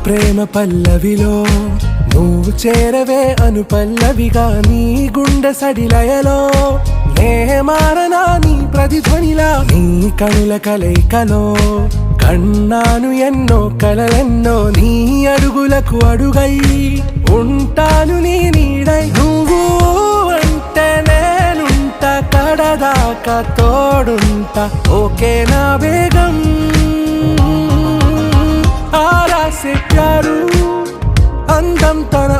ప్రేమ పల్లవిలో నువ్వు చేరవే అను పల్లవిగా నీ గుండె సడిలయలో నే మారనా నీ ప్రతిధ్వనిలా నీ కనుల కలయికలో కన్నాను ఎన్నో కలలెన్నో నీ అడుగులకు అడుగై ఉంటాను నీ నీడై నువ్వు అంటే నేనుంట కడదాకా తోడుంటా ఓకే నా బేగం ఆరా से प्यारू అందం తన